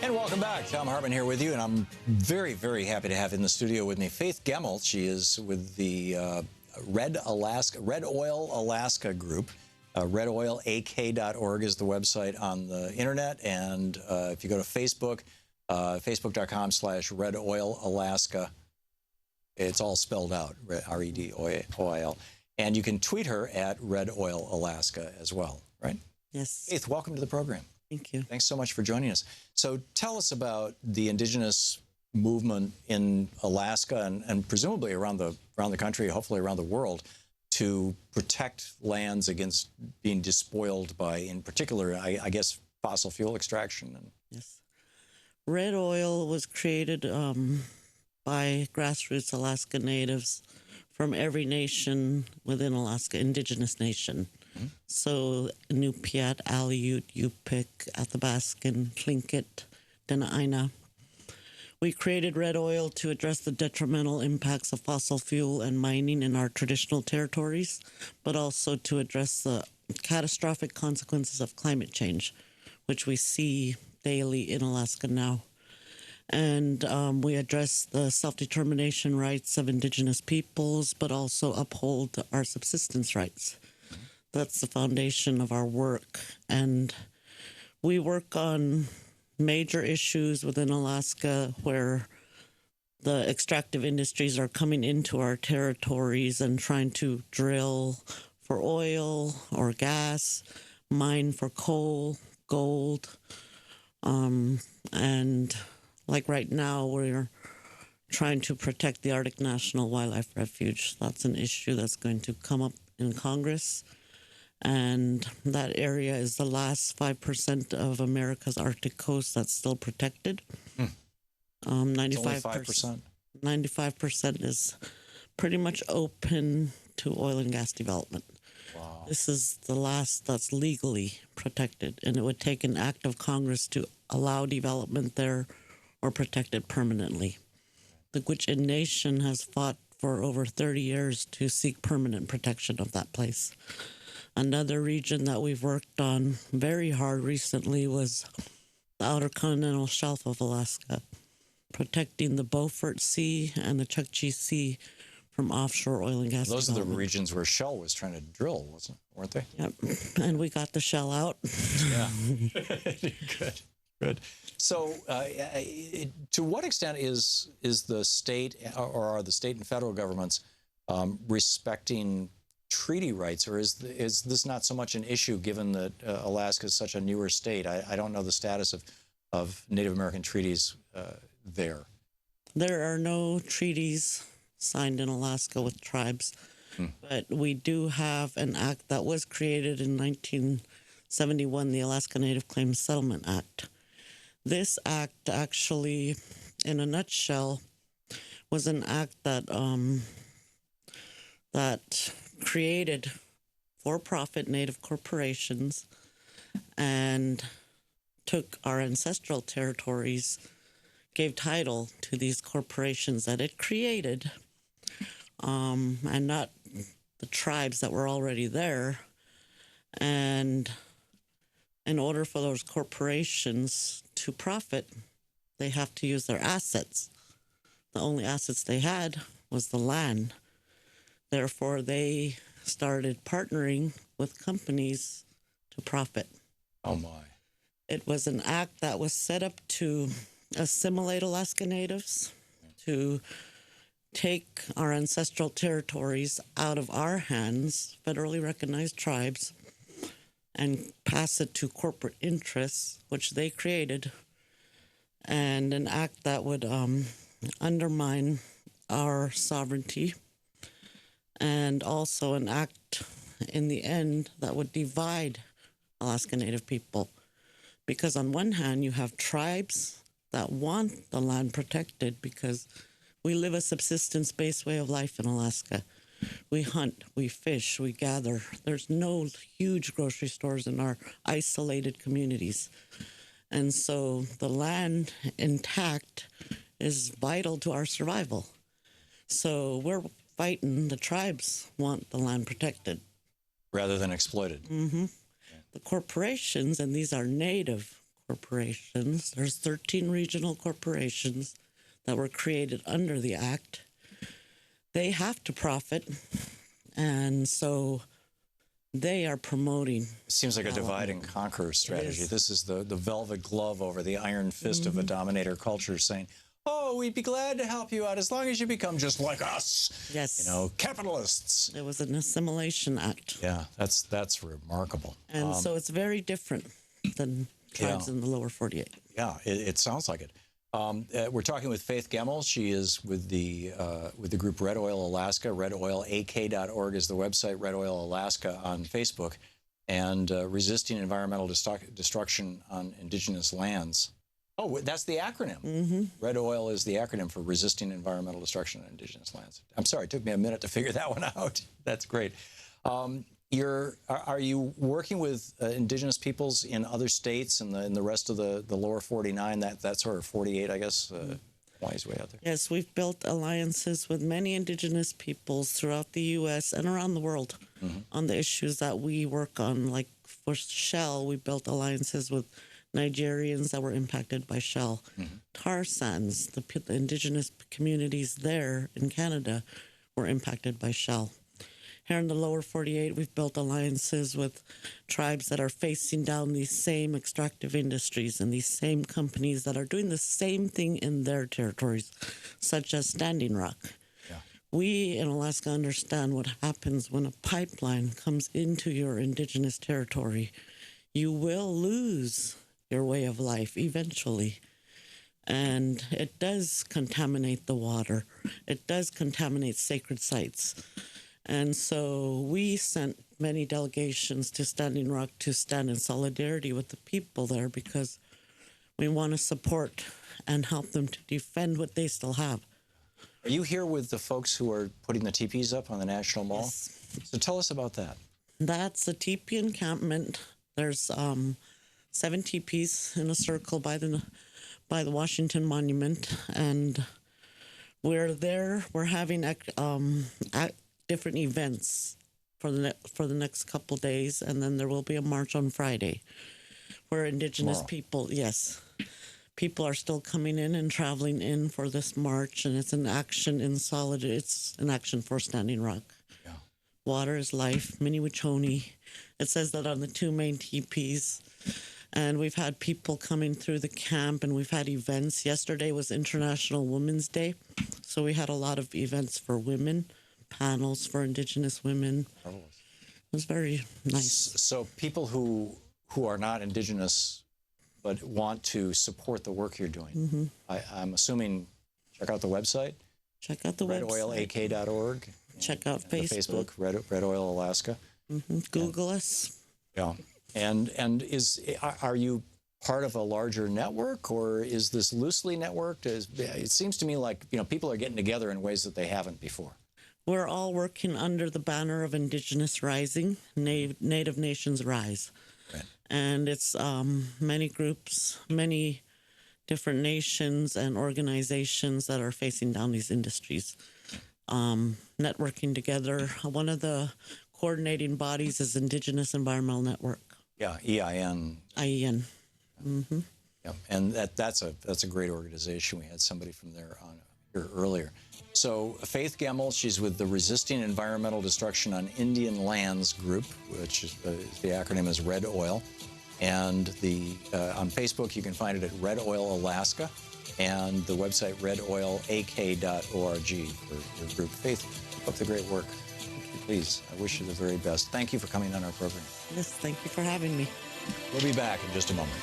And welcome back. Thom Hartmann here with you, and I'm very, very happy to have in the studio with me Faith Gemmill. She is with the REDOIL Alaska group. REDOILAK.org is the website on the internet, and if you go to Facebook, facebook.com/REDOILAlaska, it's all spelled out, REDOIL. And you can tweet her at REDOILAlaska as well, right? Yes. Faith, welcome to the program. Thank you. Thanks so much for joining us. So tell us about the Indigenous movement in Alaska and presumably around the country, hopefully around the world, to protect lands against being despoiled by, in particular, I guess, fossil fuel extraction. Yes. REDOIL was created by grassroots Alaska Natives from every nation within Alaska, Indigenous nation. Mm-hmm. So Inupiat, Aleut, Yupik, Athabaskan, Tlingit, Dena'ina. We created REDOIL to address the detrimental impacts of fossil fuel and mining in our traditional territories, but also to address the catastrophic consequences of climate change, which we see daily in Alaska now. And we address the self-determination rights of Indigenous peoples, but also uphold our subsistence rights. That's the foundation of our work. And we work on major issues within Alaska where the extractive industries are coming into our territories and trying to drill for oil or gas, mine for coal, gold, and like right now, we're trying to protect the Arctic National Wildlife Refuge. That's an issue that's going to come up in Congress. And that area is the last 5% of America's Arctic coast that's still protected. 95%. 95% is pretty much open to oil and gas development. Wow. This is the last that's legally protected, and it would take an act of Congress to allow development there or protect it permanently. The Gwich'in Nation has fought for over 30 years to seek permanent protection of that place. Another region that we've worked on very hard recently was the Outer Continental Shelf of Alaska, protecting the Beaufort Sea and the Chukchi Sea from offshore oil and gas Those are the development. regions where Shell was trying to drill, weren't they? Yep, and we got the shell out. Yeah. Good. So to what extent is the state or are the state and federal governments respecting treaty rights, or is this not so much an issue given that Alaska is such a newer state? I don't know the status of Native American treaties there. There are no treaties signed in Alaska with tribes, but we do have an act that was created in 1971, the Alaska Native Claims Settlement Act. This act actually, in a nutshell, was an act that created for-profit Native corporations and took our ancestral territories, gave title to these corporations that it created, and not the tribes that were already there. And in order for those corporations to profit, they have to use their assets. The only assets they had was the land. Therefore, they started partnering with companies to profit. Oh, my. It was an act that was set up to assimilate Alaska Natives, to take our ancestral territories out of our hands, federally recognized tribes, and pass it to corporate interests, which they created, and an act that would undermine our sovereignty, and also an act in the end that would divide Alaska Native people. Because on one hand, you have tribes that want the land protected because we live a subsistence-based way of life in Alaska. We hunt, we fish, we gather. There's no huge grocery stores in our isolated communities. And so the land intact is vital to our survival. So we're fighting, the tribes want the land protected. Rather than exploited. Mm-hmm. The corporations, and these are native corporations. There's 13 regional corporations that were created under the Act. They have to profit, and so they are promoting. Seems like a divide and conquer strategy. This is the velvet glove over the iron fist of a dominator culture saying, oh, we'd be glad to help you out as long as you become just like us. Yes. You know, capitalists. It was an assimilation act. Yeah, that's remarkable. And so it's very different than tribes in the lower 48. Yeah, it sounds like it. We're talking with Faith Gemmill. She is with the group Red Oil Alaska. RedOilAK.org is the website. Red Oil Alaska on Facebook, and resisting environmental destruction on Indigenous lands. Oh, that's the acronym. Mm-hmm. Red Oil is the acronym for resisting environmental destruction on Indigenous lands. I'm sorry, it took me a minute to figure that one out. That's great. Are you working with Indigenous peoples in other states and in the rest of the lower 49, that sort of 48, I guess, Hawaii's way out there? Yes, we've built alliances with many Indigenous peoples throughout the U.S. and around the world on the issues that we work on. Like for Shell, we built alliances with Nigerians that were impacted by Shell. Tar sands, the Indigenous communities there in Canada were impacted by Shell. Here in the lower 48, we've built alliances with tribes that are facing down these same extractive industries and these same companies that are doing the same thing in their territories, such as Standing Rock. Yeah. We in Alaska understand what happens when a pipeline comes into your Indigenous territory. You will lose your way of life eventually. And it does contaminate the water. It does contaminate sacred sites. And so we sent many delegations to Standing Rock to stand in solidarity with the people there because we want to support and help them to defend what they still have. Are you here with the folks who are putting the teepees up on the National Mall? Yes. So tell us about that. That's a teepee encampment. There's 7 teepees in a circle by the Washington Monument, and we're there. We're having different events for the next couple days, and then there will be a march on Friday where Indigenous people, people are still coming in and traveling in for this march, and it's an action it's an action for Standing Rock. Yeah. Water is life, Mini-Wachoni. It says that on the 2 main teepees. And we've had people coming through the camp, and we've had events. Yesterday was International Women's Day, so we had a lot of events for women, panels for Indigenous women. Marvelous. It was very nice. So people who are not Indigenous but want to support the work you're doing, I'm assuming check out the website. Check out the website. RedOilAK.org. Check out Facebook. Red Oil Alaska. Google us. Yeah. And are you part of a larger network, or is this loosely networked? It seems to me like people are getting together in ways that they haven't before. We're all working under the banner of Indigenous Rising, Native Nations Rise. Right. And it's many groups, many different nations and organizations that are facing down these industries, networking together. One of the coordinating bodies is Indigenous Environmental Network. Yeah, EIN. IEN. Mm-hmm. Yeah, and that's a great organization. We had somebody from there on here earlier. So Faith Gemmill, she's with the Resisting Environmental Destruction on Indian Lands group, which is the acronym is Red Oil. And on Facebook, you can find it at Red Oil Alaska, and the website redoilak.org for your group. Faith, keep up the great work. Please, I wish you the very best. Thank you for coming on our program. Yes, thank you for having me. We'll be back in just a moment.